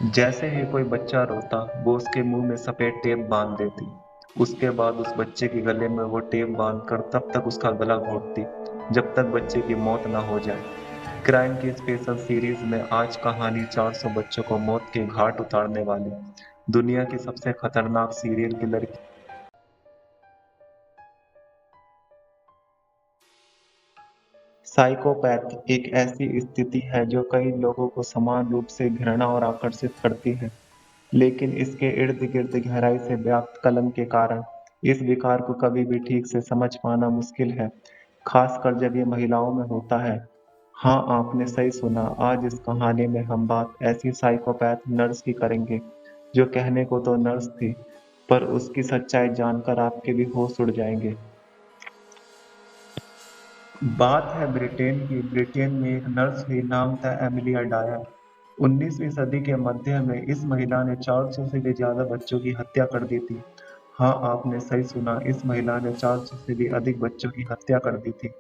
जैसे ही कोई बच्चा रोता, वो उसके मुंह में सफेद टेप बांध देती। उसके बाद उस बच्चे के गले में वो टेप बांधकर तब तक उसका गला घोंटती जब तक बच्चे की मौत न हो जाए। क्राइम की स्पेशल सीरीज में आज कहानी 400 बच्चों को मौत के घाट उतारने वाली दुनिया की सबसे खतरनाक सीरियल किलर की। साइकोपैथ एक ऐसी स्थिति है जो कई लोगों को समान रूप से घृणा और आकर्षित करती है, लेकिन इसके इर्द-गिर्द गहराई से व्याप्त कलंक के कारण इस विकार को कभी भी ठीक से समझ पाना मुश्किल है, खासकर जब ये महिलाओं में होता है। हाँ, आपने सही सुना। आज इस कहानी में हम बात ऐसी साइकोपैथ नर्स की करेंगे, जो कहने को तो नर्स थी, पर उसकी सच्चाई जानकर आपके भी होश उड़ जाएंगे। बात है ब्रिटेन की। ब्रिटेन में एक नर्स हुई, नाम था एमिलिया डायर। 19वीं सदी के मध्य में इस महिला ने 400 से भी ज्यादा बच्चों की हत्या कर दी थी। हाँ, आपने सही सुना, इस महिला ने 400 से भी अधिक बच्चों की हत्या कर दी थी।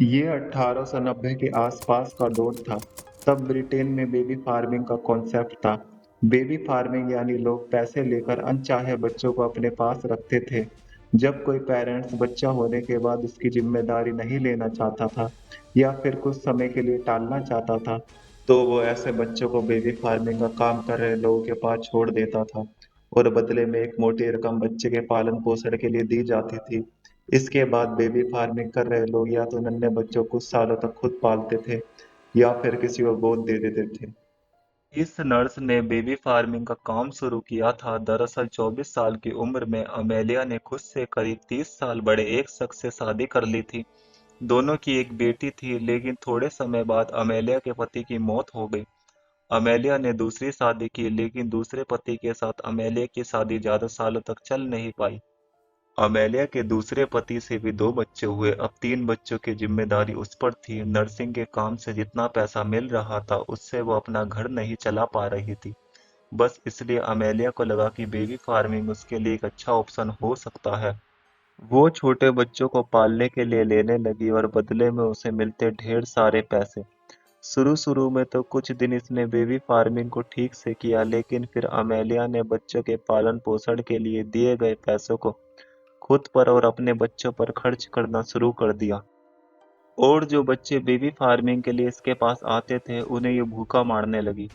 ये 1890 के आसपास का दौर था। तब ब्रिटेन में बेबी फार्मिंग का कॉन्सेप्ट था। बेबी फार्मिंग यानी लोग पैसे लेकर अनचाहे बच्चों को अपने पास रखते थे। जब कोई पेरेंट्स बच्चा होने के बाद उसकी जिम्मेदारी नहीं लेना चाहता था या फिर कुछ समय के लिए टालना चाहता था, तो वो ऐसे बच्चों को बेबी फार्मिंग का काम कर रहे लोगों के पास छोड़ देता था और बदले में एक मोटी रकम बच्चे के पालन पोषण के लिए दी जाती थी। इसके बाद बेबी फार्मिंग कर रहे लोग या तो नन्हे बच्चों को कुछ सालों तक खुद पालते थे या फिर किसी को गोद दे देते थे। इस नर्स ने बेबी फार्मिंग का काम शुरू किया था। दरअसल 24 साल की उम्र में अमेलिया ने खुद से करीब 30 साल बड़े एक शख्स से शादी कर ली थी। दोनों की एक बेटी थी, लेकिन थोड़े समय बाद अमेलिया के पति की मौत हो गई। अमेलिया ने दूसरी शादी की, लेकिन दूसरे पति के साथ अमेलिया की शादी ज्यादा सालों तक चल नहीं पाई। अमेलिया के दूसरे पति से भी दो बच्चे हुए। अब तीन बच्चों की जिम्मेदारी उस पर थी। नर्सिंग के काम से जितना पैसा मिल रहा था, उससे वो अपना घर नहीं चला पा रही थी। बस इसलिए अमेलिया को लगा कि बेबी फार्मिंग उसके लिए एक अच्छा ऑप्शन हो सकता है। वो छोटे बच्चों को पालने के लिए लेने लगी और बदले में उसे मिलते ढेर सारे पैसे। शुरू-शुरू में तो कुछ दिन इसने बेबी फार्मिंग को ठीक से किया, लेकिन फिर अमेलिया ने बच्चों के पालन-पोषण के लिए दिए गए पैसों को खुद पर और अपने बच्चों पर खर्च करना शुरू कर दिया। और जो बच्चे बेबी फार्मिंग के लिए इसके पास आते थे, उन्हें ये भूखा मारने लगी।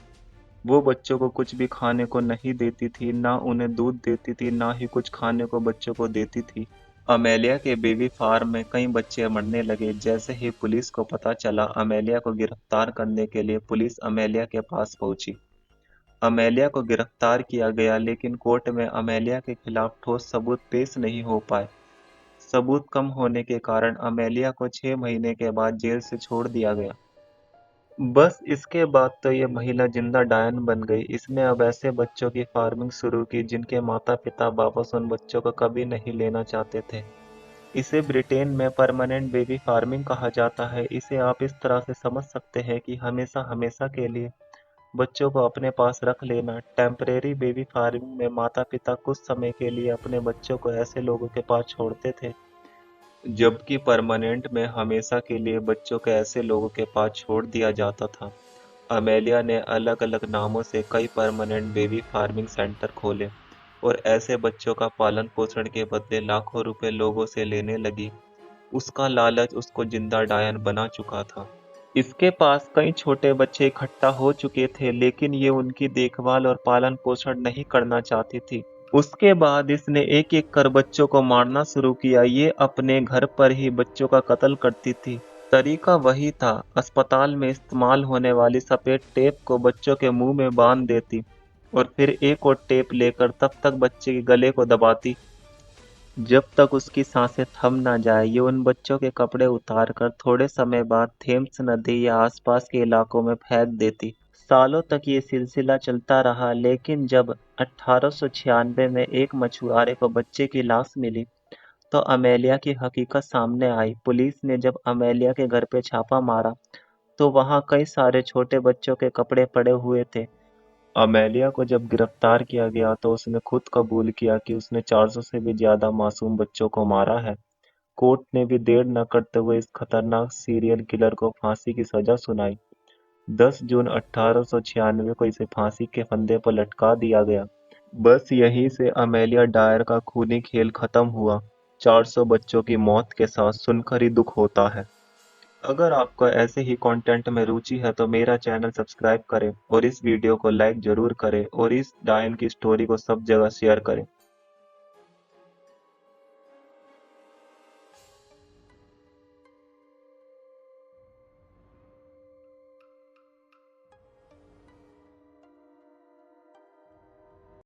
वो बच्चों को कुछ भी खाने को नहीं देती थी, ना उन्हें दूध देती थी, ना ही कुछ खाने को बच्चों को देती थी। अमेलिया के बेबी फार्म में कई बच्चे मरने लगे। जैसे ही पुलिस को पता चला, अमेलिया को गिरफ्तार करने के लिए पुलिस अमेलिया के पास पहुंची। अमेलिया को गिरफ्तार किया गया, लेकिन कोर्ट में अमेलिया के खिलाफ ठोस सबूत पेश नहीं हो पाए। सबूत कम होने के कारण अमेलिया को 6 महीने के बाद जेल से छोड़ दिया गया। बस इसके बाद तो ये महिला जिंदा डायन बन गई। इसने अब ऐसे बच्चों की फार्मिंग शुरू की जिनके माता पिता वापस उन बच्चों को कभी नहीं लेना चाहते थे। इसे ब्रिटेन में परमानेंट बेबी फार्मिंग कहा जाता है। इसे आप इस तरह से समझ सकते हैं कि हमेशा हमेशा के लिए बच्चों को अपने पास रख लेना। टेम्परेरी बेबी फार्मिंग में माता पिता कुछ समय के लिए अपने बच्चों को ऐसे लोगों के पास छोड़ते थे, जबकि परमानेंट में हमेशा के लिए बच्चों को ऐसे लोगों के पास छोड़ दिया जाता था। अमेलिया ने अलग-अलग नामों से कई परमानेंट बेबी फार्मिंग सेंटर खोले और ऐसे बच्चों का पालन पोषण के बदले लाखों रुपए लोगों से लेने लगी। उसका लालच उसको जिंदा डायन बना चुका था। इसके पास कई छोटे बच्चे इकट्ठा हो चुके थे, लेकिन ये उनकी देखभाल और पालन पोषण नहीं करना चाहती थी। उसके बाद इसने एक-एक कर बच्चों को मारना शुरू किया। ये अपने घर पर ही बच्चों का कत्ल करती थी। तरीका वही था, अस्पताल में इस्तेमाल होने वाली सफेद टेप को बच्चों के मुंह में बांध देती और फिर एक और टेप लेकर तब तक बच्चे के गले को दबाती जब तक उसकी सांसें थम ना जाए। ये उन बच्चों के कपड़े उतारकर थोड़े समय बाद थेम्स नदी या आसपास के इलाकों में फेंक देती। सालों तक ये सिलसिला चलता रहा, लेकिन जब 1896 में एक मछुआरे को बच्चे की लाश मिली, तो अमेलिया की हकीकत सामने आई। पुलिस ने जब अमेलिया के घर पे छापा मारा, तो वहाँ कई सारे छोटे बच्चों के कपड़े पड़े हुए थे। अमेलिया को जब गिरफ्तार किया गया तो उसने खुद कबूल किया कि उसने 400 से भी ज्यादा मासूम बच्चों को मारा है। कोर्ट ने भी देर न करते हुए इस खतरनाक सीरियल किलर को फांसी की सजा सुनाई। 10 जून 1896 को इसे फांसी के फंदे पर लटका दिया गया। बस यहीं से अमेलिया डायर का खूनी खेल खत्म हुआ। 400 बच्चों की मौत के साथ सुनकर ही दुख होता है। अगर आपको ऐसे ही कंटेंट में रुचि है तो मेरा चैनल सब्सक्राइब करें और इस वीडियो को लाइक जरूर करें और इस डायन की स्टोरी को सब जगह शेयर करें।